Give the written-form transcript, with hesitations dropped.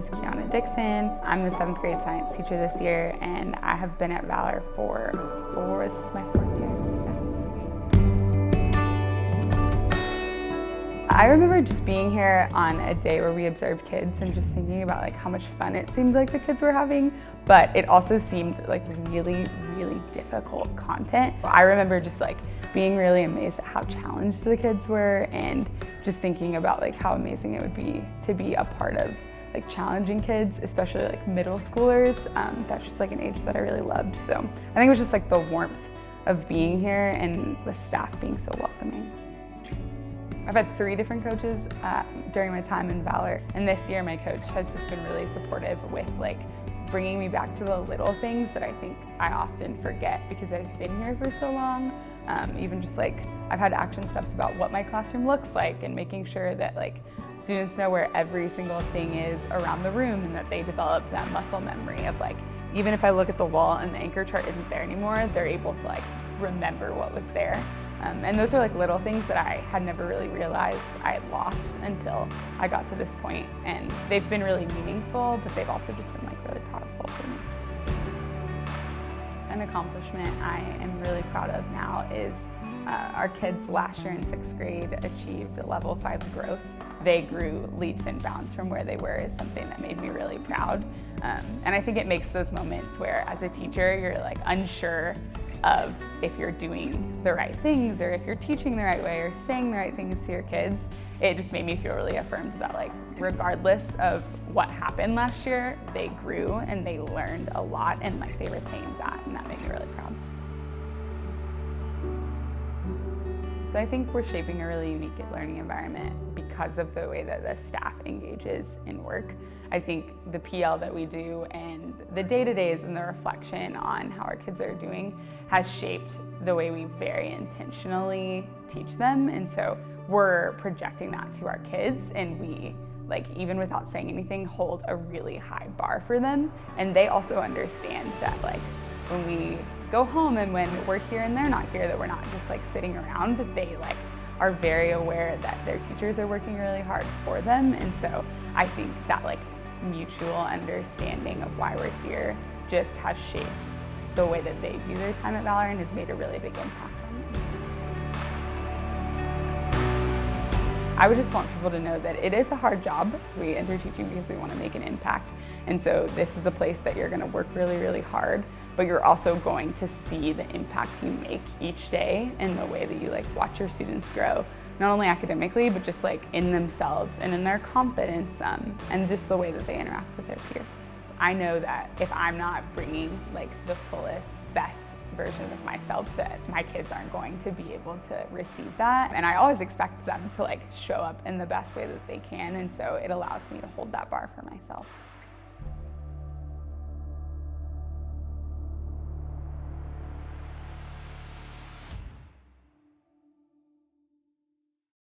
is Keana Dixon. I'm the 7th grade science teacher this year, and I have been at Valor this is my 4th year. I remember just being here on a day where we observed kids and just thinking about like how much fun it seemed like the kids were having, but it also seemed like really, really difficult content. I remember just like being really amazed at how challenged the kids were and just thinking about like how amazing it would be to be a part of like challenging kids, especially like middle schoolers. That's just like an age that I really loved. So I think it was just like the warmth of being here and the staff being so welcoming. I've had 3 different coaches during my time in Valor, and this year my coach has just been really supportive with like bringing me back to the little things that I think I often forget because I've been here for so long. Even just like I've had action steps about what my classroom looks like and making sure that like students know where every single thing is around the room and that they develop that muscle memory of like, even if I look at the wall and the anchor chart isn't there anymore, they're able to like remember what was there. And those are like little things that I had never really realized I had lost until I got to this point. And they've been really meaningful, but they've also just been like really powerful for me. An accomplishment I am really proud of now is our kids last year in 6th grade achieved a level 5 growth. They grew leaps and bounds from where they were is something that made me really proud. And I think it makes those moments where as a teacher, you're like unsure of if you're doing the right things or if you're teaching the right way or saying the right things to your kids. It just made me feel really affirmed that like regardless of what happened last year, they grew and they learned a lot and like they retained that, and that made me really proud. So I think we're shaping a really unique learning environment because of the way that the staff engages in work. I think the PL that we do and the day-to-days and the reflection on how our kids are doing has shaped the way we very intentionally teach them. And so we're projecting that to our kids, and we, like, even without saying anything, hold a really high bar for them. And they also understand that like when we go home and when we're here and they're not here, that we're not just like sitting around, but they like are very aware that their teachers are working really hard for them. And so I think that like mutual understanding of why we're here just has shaped the way that they view their time at Valor and has made a really big impact on them. I would just want people to know that it is a hard job. We enter teaching because we want to make an impact. And so this is a place that you're going to work really, really hard, but you're also going to see the impact you make each day and the way that you like watch your students grow, not only academically, but just like in themselves and in their confidence and just the way that they interact with their peers. I know that if I'm not bringing like the fullest, best version of myself, that my kids aren't going to be able to receive that. And I always expect them to like show up in the best way that they can. And so it allows me to hold that bar for myself.